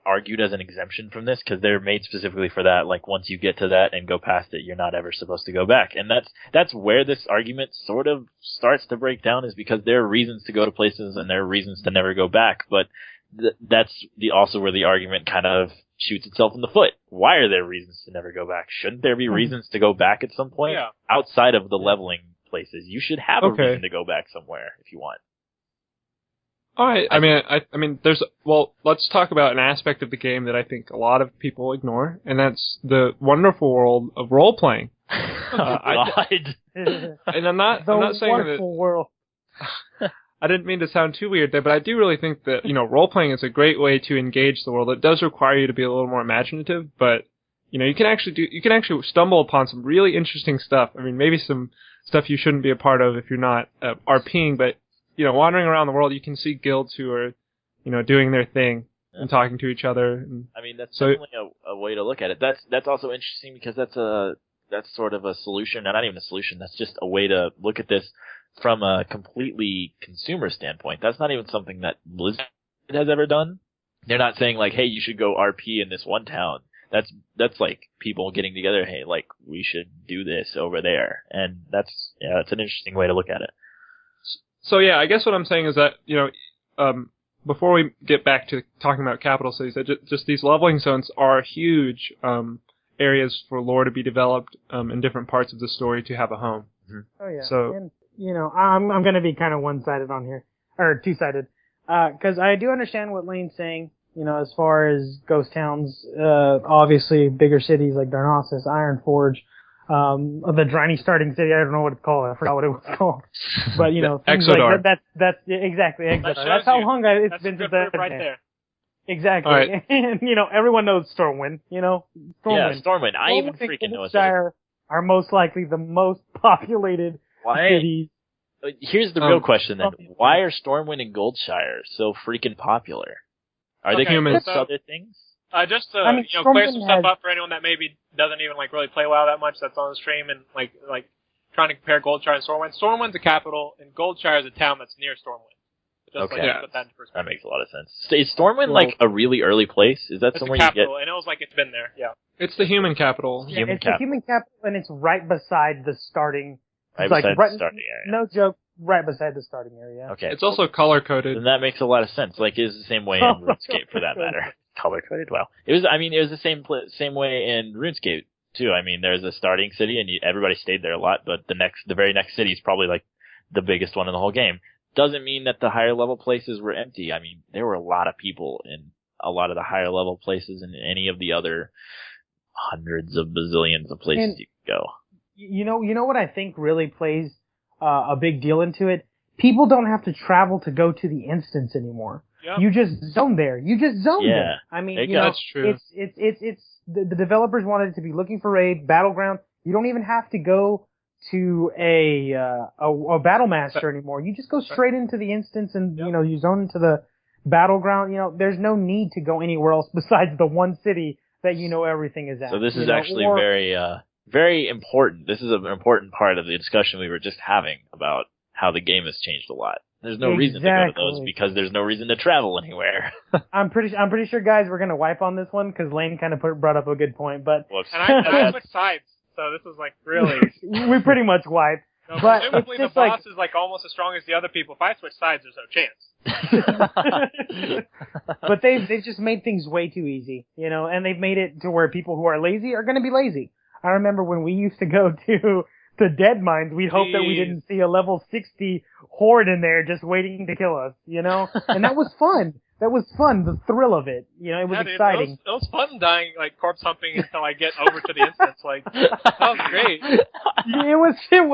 argued as an exemption from this because they're made specifically for that. Like once you get to that and go past it, you're not ever supposed to go back. And that's where this argument sort of starts to break down, is because there are reasons to go to places and there are reasons to never go back. But that's also where the argument kind of shoots itself in the foot. Why are there reasons to never go back? Shouldn't there be reasons to go back at some point? Yeah. Outside of the leveling places, you should have a reason to go back somewhere if you want. All right. I mean, let's talk about an aspect of the game that I think a lot of people ignore, and that's the wonderful world of role playing. And I'm not saying wonderful world. I didn't mean to sound too weird there, but I do really think that, role playing is a great way to engage the world. It does require you to be a little more imaginative, but you can actually stumble upon some really interesting stuff. I mean, maybe some stuff you shouldn't be a part of if you're not RPing, but wandering around the world, you can see guilds who are, doing their thing and talking to each other. And I mean, that's definitely a way to look at it. That's also interesting because that's sort of a solution, not even a solution. That's just a way to look at this from a completely consumer standpoint. That's not even something that Blizzard has ever done. They're not saying like, hey, you should go RP in this one town. That's like people getting together. Hey, like we should do this over there, and that's an interesting way to look at it. So yeah, I guess what I'm saying is that before we get back to talking about capital cities, that just these leveling zones are huge areas for lore to be developed in different parts of the story to have a home. Mm-hmm. Oh yeah. So and, I'm going to be kind of one-sided on here, or two-sided, because I do understand what Lane's saying. As far as ghost towns, obviously bigger cities like Darnassus, Ironforge, the Driny starting city, I don't know what it's called. I forgot what it was called. But, things Exodar. like that's exactly Exodar. That's how long it's been since I've been right there. Exactly. Right. And, everyone knows Stormwind, Stormwind. Yeah, Stormwind. I even freaking know it. Are most likely the most populated cities. Here's the real question then. Why are Stormwind and Goldshire so freaking popular? Are they humans? other things? Just to clear some stuff up for anyone that maybe doesn't even like really play WoW that much, that's on the stream and like trying to compare Goldshire and Stormwind. Stormwind's a capital, and Goldshire is a town that's near Stormwind. Just okay, put that into perspective. That makes a lot of sense. Is Stormwind like a really early place? Is that somewhere you get? It's a capital, you get? and it was like it's been there. Yeah. It's the human capital. Yeah, it's the human capital, and it's right beside the starting. Right beside the starting area. No joke. Right beside the starting area. Okay. It's also color-coded. And that makes a lot of sense. Like, it's the same way in RuneScape, for that matter. Color-coded? Wow. It was the same way in RuneScape, too. I mean, there's a starting city, and everybody stayed there a lot, but the very next city is probably, like, the biggest one in the whole game. Doesn't mean that the higher-level places were empty. I mean, there were a lot of people in a lot of the higher-level places and any of the other hundreds of bazillions of places you could go. You know what I think really plays a big deal into it people don't have to travel to go to the instance anymore. Yep. You just zone there. You just zone there. I mean, That's true. It's the developers wanted it to be looking for raid, battleground. You don't even have to go to a battle master anymore. You just go straight into the instance and, you zone into the battleground. There's no need to go anywhere else besides the one city that everything is at. So this is actually very, very important. This is an important part of the discussion we were just having about how the game has changed a lot. There's no reason to go to those because there's no reason to travel anywhere. I'm pretty sure, guys, we're gonna wipe on this one because Lane kind of brought up a good point. But and I switched sides, so this is like really we pretty much wiped. No, but presumably the boss is like almost as strong as the other people. If I switch sides, there's no chance. But they've just made things way too easy, and they've made it to where people who are lazy are going to be lazy. I remember when we used to go to Dead Mines, we'd hope that we didn't see a level 60 horde in there just waiting to kill us, and that was fun. That was fun, the thrill of it. It was exciting. It was fun dying, like, corpse humping until I get over to the instance. Like, that was great.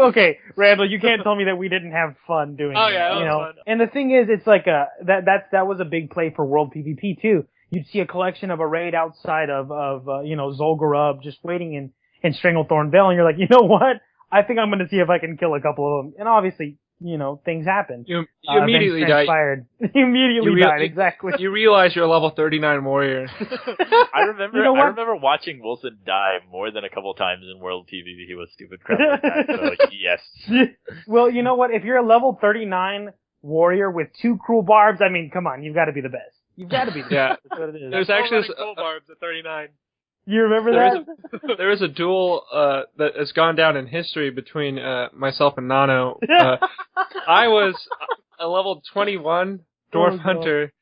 Okay, Randall, you can't tell me that we didn't have fun doing it. Oh, yeah, that was fun. And the thing is, it's like that was a big play for World PvP, too. You'd see a collection of a raid outside of Zul'Gurub just waiting in Stranglethorn Vale, and you're like, you know what? I think I'm going to see if I can kill a couple of them. And obviously, things happen. You immediately died. You immediately died, exactly. You realize you're a level 39 warrior. I remember watching Wilson die more than a couple times in World PvP with stupid crap like that. So, yes. Well, you know what? If you're a level 39 warrior with 2 cruel barbs, I mean, come on, you've got to be the best. You've got to be the best. Yeah. That's what it is. There's actually cruel barbs at 39. You remember that? There is a duel that has gone down in history between myself and Nano. I was a level 21 dwarf hunter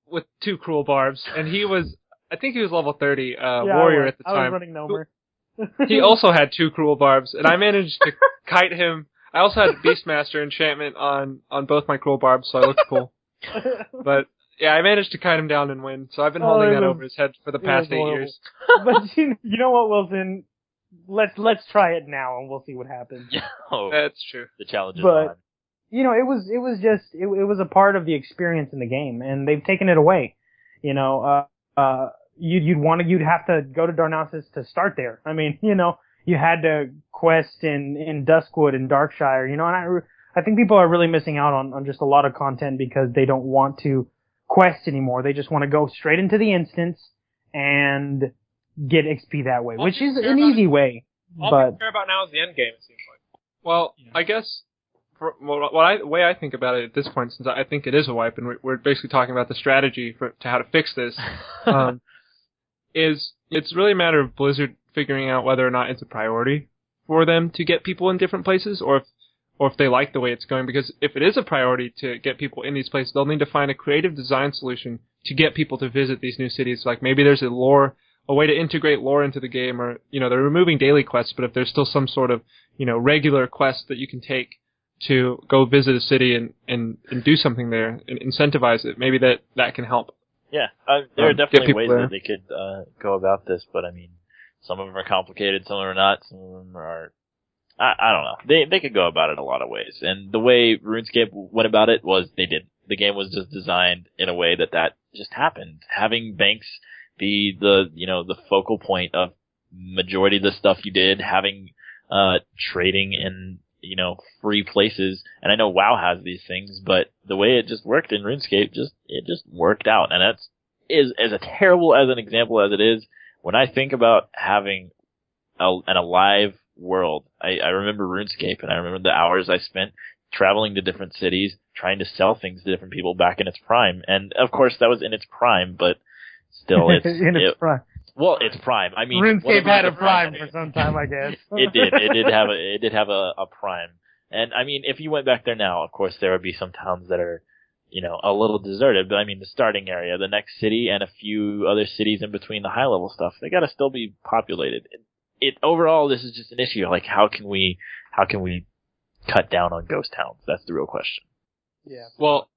with 2 cruel barbs, and I think he was level 30 warrior at the time. I was running Nomer. He also had 2 cruel barbs, and I managed to kite him. I also had Beastmaster enchantment on both my cruel barbs, so I looked cool. But yeah, I managed to kite him down and win, so I've been holding that over his head for the past 8 years. But you know what, Wilson? Let's try it now, and we'll see what happens. That's true. The challenge is on. It was a part of the experience in the game, and they've taken it away. You'd have to go to Darnassus to start there. I mean, you had to quest in Duskwood and Darkshire, and I think people are really missing out on just a lot of content because they don't want to quest anymore. They just want to go straight into the instance and get XP that way, which is an easy way. All we care about now is the end game, it seems like. Well, I guess the way I think about it at this point, since I think it is a wipe, and we're basically talking about the strategy to how to fix this, is it's really a matter of Blizzard figuring out whether or not it's a priority for them to get people in different places, or if they like the way it's going. Because if it is a priority to get people in these places, they'll need to find a creative design solution to get people to visit these new cities. Like maybe there's a way to integrate lore into the game, or, they're removing daily quests, but if there's still some sort of, regular quest that you can take to go visit a city and do something there and incentivize it, maybe that can help. Yeah, there are definitely ways there that they could go about this, but I mean, some of them are complicated, some of them are not, some of them are... I don't know. They could go about it a lot of ways. And the way RuneScape went about it was they did. The game was just designed in a way that just happened. Having banks be the focal point of majority of the stuff you did, having trading in, free places. And I know WoW has these things, but the way it just worked in RuneScape it just worked out. And that's as terrible as an example as it is, when I think about having an alive world. I remember RuneScape, and I remember the hours I spent traveling to different cities, trying to sell things to different people back in its prime. And of course, that was in its prime, but still, it's prime. Well, it's prime. I mean, RuneScape had a prime for some time, I guess. It did. It did have a prime. And I mean, if you went back there now, of course, there would be some towns that are, a little deserted. But I mean, the starting area, the next city, and a few other cities in between the high level stuff, they got to still be populated. Overall, this is just an issue. Like, how can we cut down on ghost towns? That's the real question. Yeah. Well,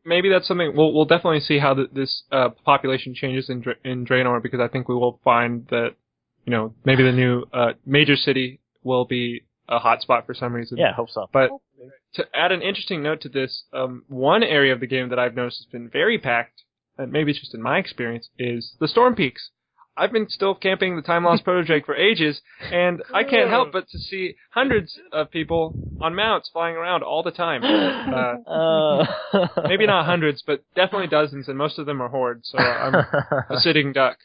maybe that's something we'll definitely see how this population changes in Draenor, because I think we will find that maybe the new major city will be a hotspot for some reason. Yeah, I hope so. But to add an interesting note to this, one area of the game that I've noticed has been very packed, and maybe it's just in my experience, is the Storm Peaks. I've been still camping the Time Lost Protodrake for ages, and I can't help but to see hundreds of people on mounts flying around all the time. Maybe not hundreds, but definitely dozens, and most of them are hordes, so I'm a sitting duck.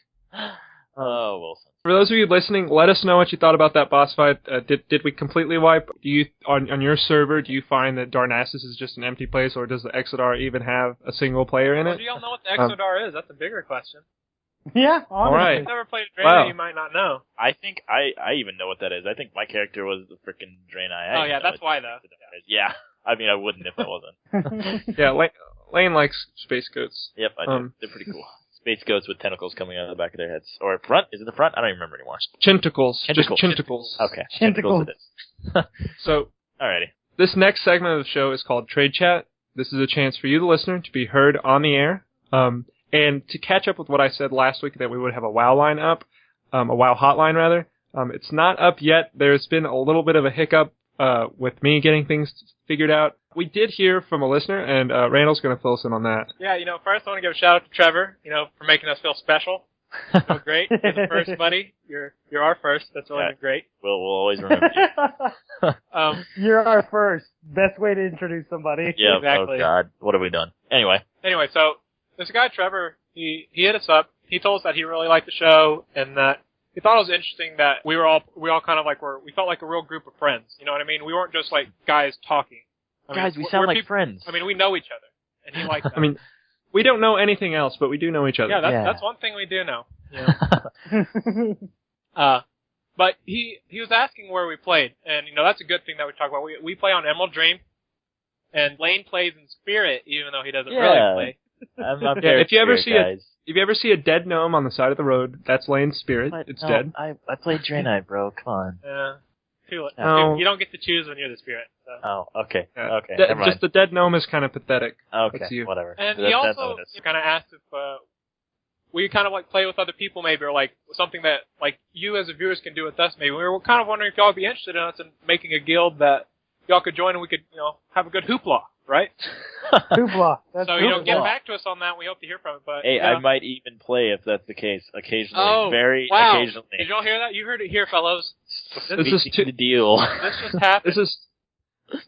Oh, Wilson. For those of you listening, let us know what you thought about that boss fight. Did we completely wipe? Do you on your server? Do you find that Darnassus is just an empty place, or does the Exodar even have a single player in it? Do y'all know what the Exodar is? That's a bigger question. Yeah, honestly. All right. If you've never played Draenei, you might not know. I think I even know what that is. I think my character was the frickin' Draenei. Oh yeah, that's why though. Yeah, I mean I wouldn't if I wasn't. Yeah, Lane likes space goats. Yep, I do. They're pretty cool. Space goats with tentacles coming out of the back of their heads. Or front? Is it the front? I don't even remember anymore. Chintacles. Just chintacles. Okay. Chintacles. It is. So, alrighty. This next segment of the show is called Trade Chat. This is a chance for you, the listener, to be heard on the air. And to catch up with what I said last week that we would have a WoW line up, a WoW hotline rather. It's not up yet. There's been a little bit of a hiccup with me getting things figured out. We did hear from a listener, and Randall's going to fill us in on that. Yeah, first I want to give a shout out to Trevor, for making us feel special. So great. You're the first, buddy. You're our first. That's really been great. We'll always remember you. You're our first. Best way to introduce somebody. Yeah, exactly. Oh God, what have we done? Anyway, so this guy Trevor, he hit us up. He told us that he really liked the show and that he thought it was interesting that we all kind of we felt like a real group of friends. You know what I mean? We weren't just like guys talking. Guys, we sound like friends. I mean, we know each other, and he liked that. I mean, we don't know anything else, but we do know each other. Yeah, that's one thing we do know. But he was asking where we played, and that's a good thing that we talk about. We play on Emerald Dream, and Lane plays in Spirit, even though he doesn't really play. I'm if you ever guys. If you ever see a dead gnome on the side of the road, that's Lane's Spirit. It's dead. I played Draenei, bro. Come on. Yeah. No. You don't get to choose when you're the Spirit. So. Oh, okay. Yeah. Okay. Just the dead gnome is kind of pathetic. Okay. That's you. Whatever. And he also kind of asked if we kind of play with other people maybe, or something that you as the viewers can do with us maybe. We were kind of wondering if y'all would be interested in us in making a guild that y'all could join and we could have a good hoopla, right? Hoopla. That's so hoopla. Get back to us on that. We hope to hear from it. But hey, I might even play if that's the case occasionally. Oh, very wow. occasionally. Did y'all hear that? You heard it here, fellows. This is the deal. This just happened.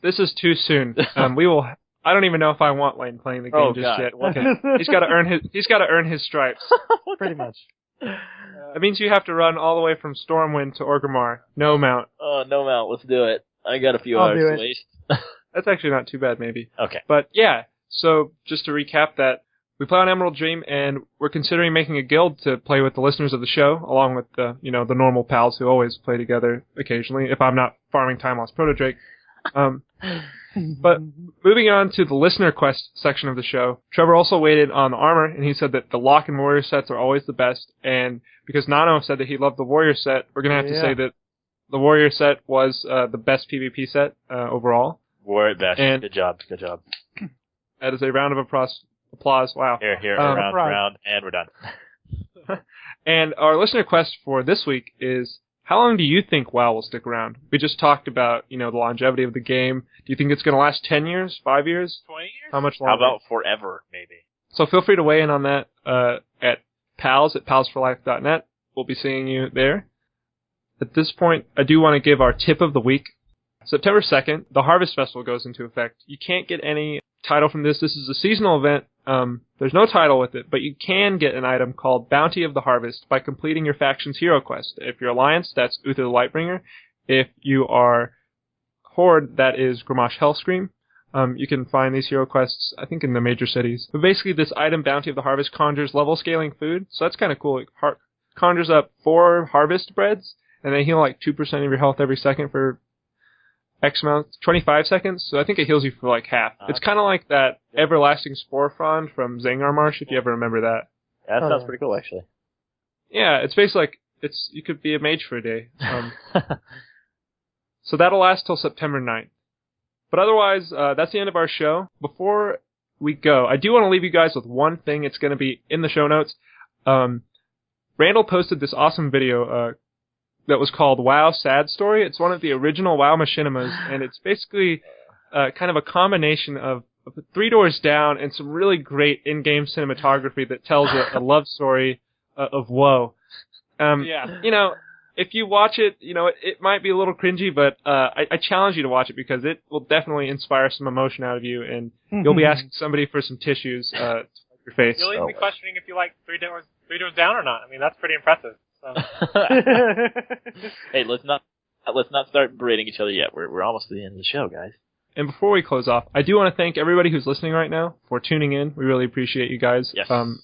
This is too soon. We will. I don't even know if I want Lane playing the game just yet. He's got to earn his stripes. Pretty much. That means you have to run all the way from Stormwind to Orgrimmar. No mount. Oh, no mount. Let's do it. I got a few hours to waste. That's actually not too bad, maybe. Okay. But yeah, so just to recap that, we play on Emerald Dream, and we're considering making a guild to play with the listeners of the show, along with the the normal pals who always play together occasionally, if I'm not farming Time Lost Protodrake. But moving on to the listener quest section of the show, Trevor also weighted on the armor, and he said that the Lock and Warrior sets are always the best, and because Nano said that he loved the Warrior set, we're going to have to say that the Warrior set was the best PvP set overall. Warrior best. And good job. That is a round of applause. Wow. Here, round, and we're done. And our listener quest for this week is, how long do you think WoW will stick around? We just talked about, the longevity of the game. Do you think it's going to last 10 years, 5 years? 20 years? How much longer? How about forever, maybe? So feel free to weigh in on that at pals@palsforlife.net. We'll be seeing you there. At this point, I do want to give our tip of the week. September 2nd, the Harvest Festival goes into effect. You can't get any title from this. This is a seasonal event. There's no title with it, but you can get an item called Bounty of the Harvest by completing your faction's hero quest. If you're Alliance, that's Uther the Lightbringer. If you are Horde, that is Grommash Hellscream. You can find these hero quests, I think, in the major cities. But basically, this item, Bounty of the Harvest, conjures level scaling food, so that's kind of cool. It conjures up 4 harvest breads, and they heal 2% of your health every second for X amount, 25 seconds, so I think it heals you for half. It's kind of like that Everlasting Spore Frond from Zangar Marsh, if you ever remember that. That sounds pretty cool, actually. Yeah, it's basically you could be a mage for a day. So that'll last till September 9th. But otherwise, that's the end of our show. Before we go, I do want to leave you guys with one thing. It's going to be in the show notes. Randall posted this awesome video that was called WoW Sad Story. It's one of the original WoW machinimas, and it's basically kind of a combination of Three Doors Down and some really great in-game cinematography that tells a love story of WoW. You know, if you watch it, you know, it might be a little cringy, but I challenge you to watch it because it will definitely inspire some emotion out of you, and you'll be asking somebody for some tissues to wipe your face. You'll even be questioning if you like Three Doors Down or not. I mean, that's pretty impressive. So. Hey, let's not start berating each other yet. We're almost to the end of the show, guys. And before we close off, I do want to thank everybody who's listening right now for tuning in. We really appreciate you guys. Yes. And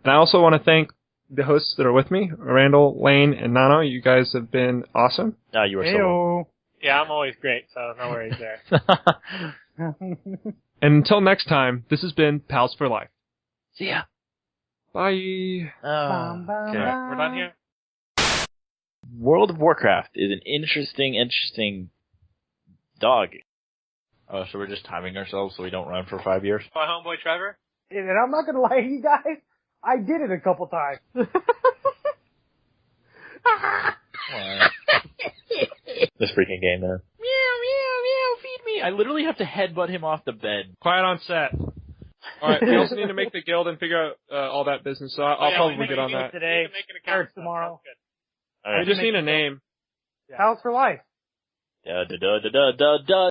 I also want to thank the hosts that are with me, Randall, Lane, and Nano. You guys have been awesome. No, you are so. Yeah, I'm always great, so no worries there. And until next time, this has been Pals for Life. See ya. Bye. Okay. We're done here. World of Warcraft is an interesting dog. Oh, so we're just timing ourselves so we don't run for 5 years? My homeboy Trevor? And I'm not gonna lie to you guys, I did it a couple times. This freaking game, man. Meow, feed me. I literally have to headbutt him off the bed. Quiet on set. Alright, we also need to make the guild and figure out all that business, so I'll probably get on that. Today, or tomorrow. All right. We just need a name. Pals for Life. Da.